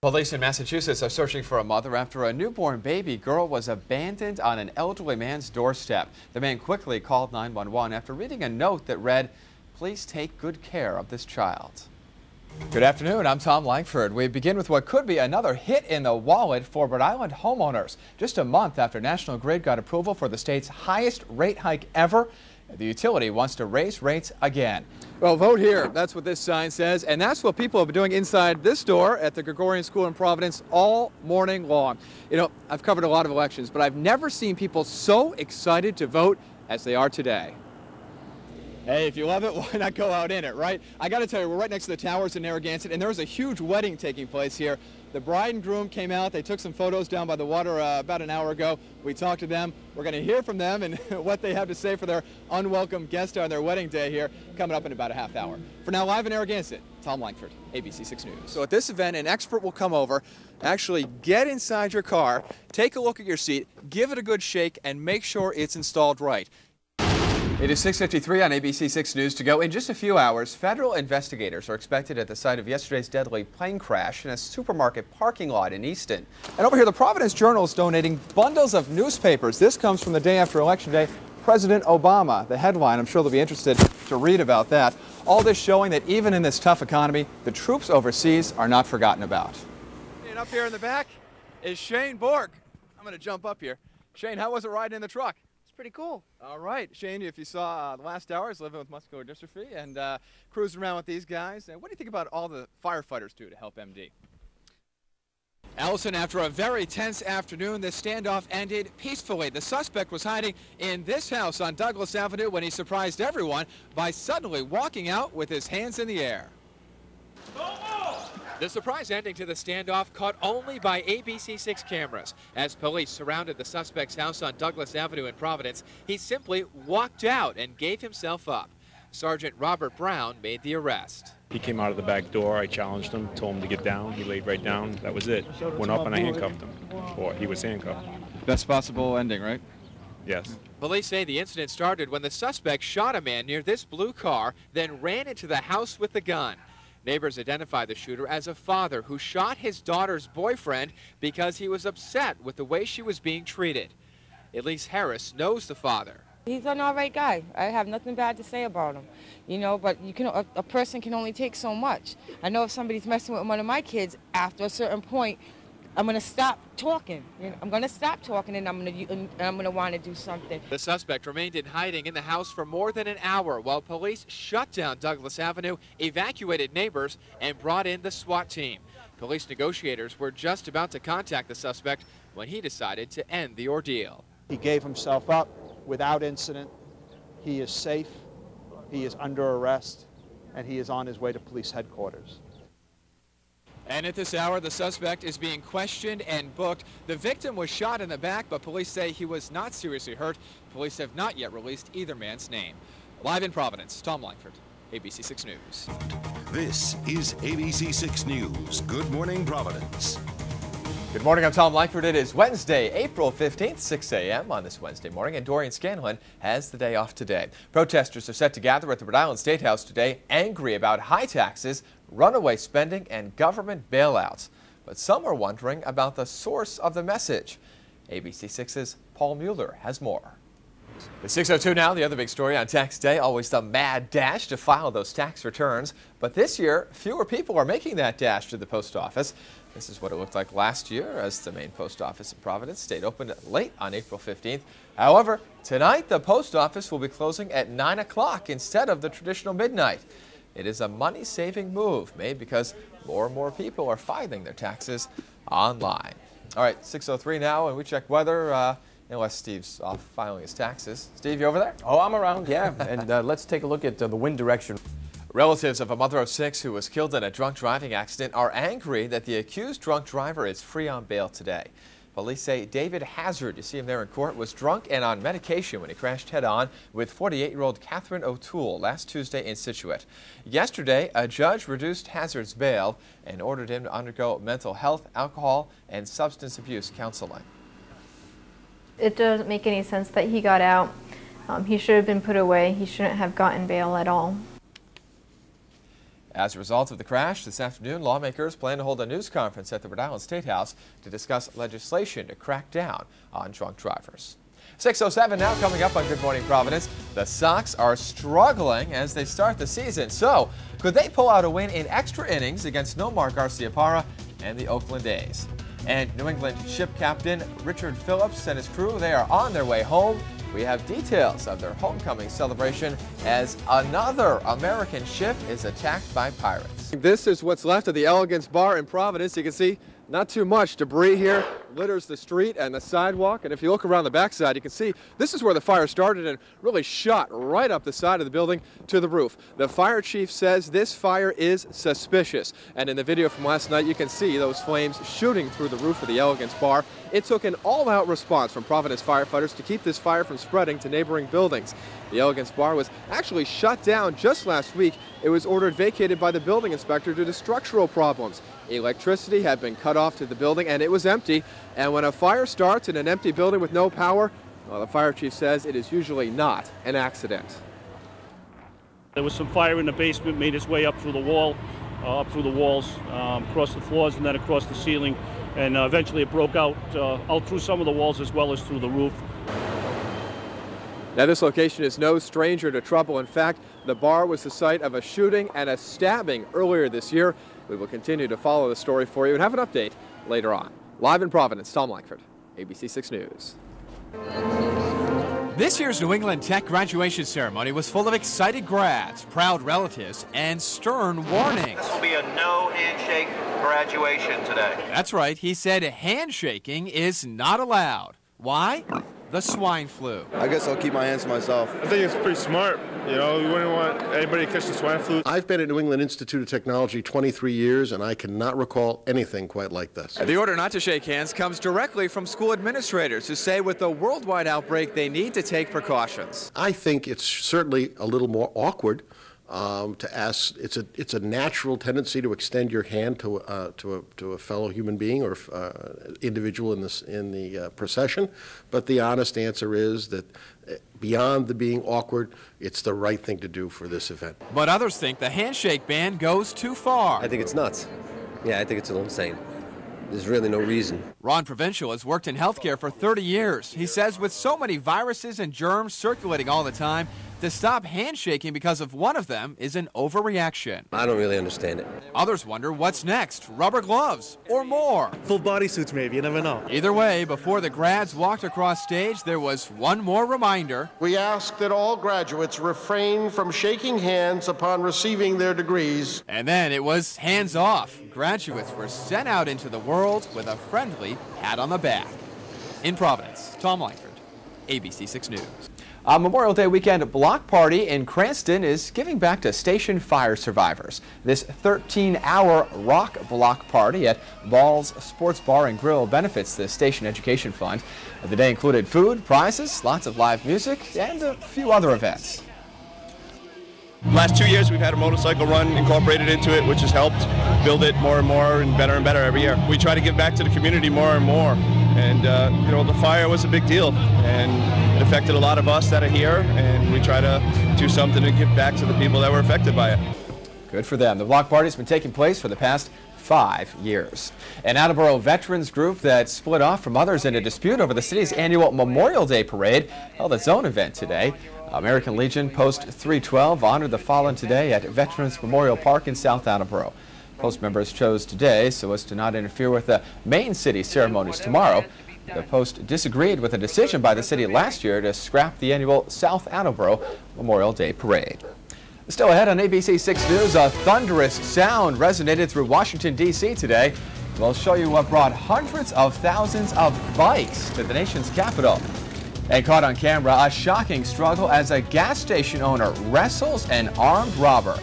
Police in Massachusetts are searching for a mother after a newborn baby girl was abandoned on an elderly man's doorstep. The man quickly called 911 after reading a note that read, "Please take good care of this child." Good afternoon, I'm Tom Langford. We begin with what could be another hit in the wallet for Rhode Island homeowners. Just a month after National Grid got approval for the state's highest rate hike ever, the utility wants to raise rates again. Well, vote here. That's what this sign says, and that's what people have been doing inside this door at the Gregorian School in Providence all morning long. You know, I've covered a lot of elections, but I've never seen people so excited to vote as they are today. Hey, if you love it, why not go out in it, right? I got to tell you, we're right next to the towers in Narragansett, and there was a huge wedding taking place here. The bride and groom came out. They took some photos down by the water about an hour ago. We talked to them. We're going to hear from them and what they have to say for their unwelcome guest on their wedding day here, coming up in about a half hour. For now, live in Narragansett, Tom Langford, ABC 6 News. So at this event, an expert will come over, actually get inside your car, take a look at your seat, give it a good shake, and make sure it's installed right. It is 6:53 on ABC 6 News to go. In just a few hours, federal investigators are expected at the site of yesterday's deadly plane crash in a supermarket parking lot in Easton. And over here, the Providence Journal is donating bundles of newspapers. This comes from the day after Election Day. President Obama, the headline. I'm sure they'll be interested to read about that. All this showing that even in this tough economy, the troops overseas are not forgotten about. And up here in the back is Shane Bork. I'm going to jump up here. Shane, how was it riding in the truck? Pretty cool. All right, Shane, if you saw the last hours living with muscular dystrophy and cruising around with these guys, what do you think about all the firefighters do to help MD? Allison, after a very tense afternoon, the standoff ended peacefully. The suspect was hiding in this house on Douglas Avenue when he surprised everyone by suddenly walking out with his hands in the air. The surprise ending to the standoff caught only by ABC 6 cameras. As police surrounded the suspect's house on Douglas Avenue in Providence, he simply walked out and gave himself up. Sergeant Robert Brown made the arrest. He came out of the back door. I challenged him, told him to get down. He laid right down. That was it. Went up and I handcuffed him. Or he was handcuffed. Best possible ending, right? Yes. Police say the incident started when the suspect shot a man near this blue car, then ran into the house with the gun. Neighbors identify the shooter as a father who shot his daughter's boyfriend because he was upset with the way she was being treated. Elise Harris knows the father. He's an all right guy. I have nothing bad to say about him, you know, but a person can only take so much. I know if somebody's messing with one of my kids, after a certain point, I'm going to stop talking. I'm going to stop talking and I'm going to want to do something. The suspect remained in hiding in the house for more than an hour while police shut down Douglas Avenue, evacuated neighbors, and brought in the SWAT team. Police negotiators were just about to contact the suspect when he decided to end the ordeal. He gave himself up without incident. He is safe, he is under arrest, and he is on his way to police headquarters. And at this hour, the suspect is being questioned and booked. The victim was shot in the back, but police say he was not seriously hurt. Police have not yet released either man's name. Live in Providence, Tom Langford, ABC 6 News. This is ABC 6 News. Good morning, Providence. Good morning, I'm Tom Langford. It is Wednesday, April 15th, 6 a.m. on this Wednesday morning, and Dorian Scanlon has the day off today. Protesters are set to gather at the Rhode Island State House today, angry about high taxes, runaway spending, and government bailouts. But some are wondering about the source of the message. ABC 6's Paul Mueller has more. It's 6:02 now. The other big story on tax day, always the mad dash to file those tax returns. But this year, fewer people are making that dash to the post office. This is what it looked like last year as the main post office in Providence stayed open late on April 15th. However, tonight the post office will be closing at 9 o'clock instead of the traditional midnight. It is a money-saving move made because more and more people are filing their taxes online. All right, 6:03 now, and we check weather. Unless Steve's off filing his taxes. Steve, you over there? Oh, I'm around, yeah. And let's take a look at the wind direction. Relatives of a mother of 6 who was killed in a drunk driving accident are angry that the accused drunk driver is free on bail today. Police say David Hazard, you see him there in court, was drunk and on medication when he crashed head-on with 48-year-old Catherine O'Toole last Tuesday in Scituate. Yesterday, a judge reduced Hazard's bail and ordered him to undergo mental health, alcohol, and substance abuse counseling. It doesn't make any sense that he got out. He should have been put away. He shouldn't have gotten bail at all. As a result of the crash this afternoon, lawmakers plan to hold a news conference at the Rhode Island State House to discuss legislation to crack down on drunk drivers. 6:07 now, coming up on Good Morning Providence. The Sox are struggling as they start the season. So, could they pull out a win in extra innings against Nomar Garciaparra and the Oakland A's? And New England ship captain Richard Phillips and his crew, they are on their way home. We have details of their homecoming celebration as another American ship is attacked by pirates. This is what's left of the Elegance Bar in Providence. You can see not too much debris here litters the street and the sidewalk, and if you look around the backside, you can see this is where the fire started and really shot right up the side of the building to the roof. The fire chief says this fire is suspicious, and in the video from last night you can see those flames shooting through the roof of the Elegance Bar. It took an all-out response from Providence firefighters to keep this fire from spreading to neighboring buildings. The Elegance Bar was actually shut down just last week. It was ordered vacated by the building inspector due to structural problems. Electricity had been cut off to the building and it was empty. And when a fire starts in an empty building with no power, well, the fire chief says it is usually not an accident. There was some fire in the basement, made its way up through the wall, up through the walls, across the floors and then across the ceiling. And eventually it broke out through some of the walls as well as through the roof. Now, this location is no stranger to trouble. In fact, the bar was the site of a shooting and a stabbing earlier this year. We will continue to follow the story for you and have an update later on. Live in Providence, Tom Langford, ABC 6 News. This year's New England Tech graduation ceremony was full of excited grads, proud relatives, and stern warnings. This will be a no handshake graduation today. That's right. He said handshaking is not allowed. Why? The swine flu. I guess I'll keep my hands to myself. I think it's pretty smart. You know, we wouldn't want anybody to catch the swine flu. I've been at New England Institute of Technology 23 years, and I cannot recall anything quite like this. The order not to shake hands comes directly from school administrators who say with the worldwide outbreak, they need to take precautions. I think it's certainly a little more awkward to ask. It's a natural tendency to extend your hand to a fellow human being or individual in the procession. But the honest answer is that beyond the being awkward, it's the right thing to do for this event. But others think the handshake ban goes too far. I think it's nuts. Yeah, I think it's a little insane. There's really no reason. Ron Provincial has worked in healthcare for 30 years. He says with so many viruses and germs circulating all the time, to stop handshaking because of one of them is an overreaction. I don't really understand it. Others wonder what's next, rubber gloves or more. Full bodysuits maybe, you never know. Either way, before the grads walked across stage, there was one more reminder. We ask that all graduates refrain from shaking hands upon receiving their degrees. And then it was hands off. Graduates were sent out into the world with a friendly pat on the back. In Providence, Tom Langford, ABC 6 News. A Memorial Day weekend block party in Cranston is giving back to station fire survivors. This 13-hour rock block party at Ball's Sports Bar and Grill benefits the Station Education Fund. The day included food, prizes, lots of live music, and a few other events. Last 2 years we've had a motorcycle run incorporated into it, which has helped build it more and more and better every year. We try to give back to the community more and more, and you know, the fire was a big deal and it affected a lot of us that are here, and we try to do something to give back to the people that were affected by it. Good for them. The block party has been taking place for the past 5 years. An Attleboro veterans group that split off from others in a dispute over the city's annual Memorial Day Parade held its own event today. American Legion Post 312 honored the fallen today at Veterans Memorial Park in South Attleboro. Post members chose today so as to not interfere with the main city ceremonies tomorrow. The Post disagreed with a decision by the city last year to scrap the annual South Attleboro Memorial Day Parade. Still ahead on ABC 6 News, a thunderous sound resonated through Washington, D.C. today. We'll show you what brought hundreds of thousands of bikes to the nation's capital. And caught on camera, a shocking struggle as a gas station owner wrestles an armed robber.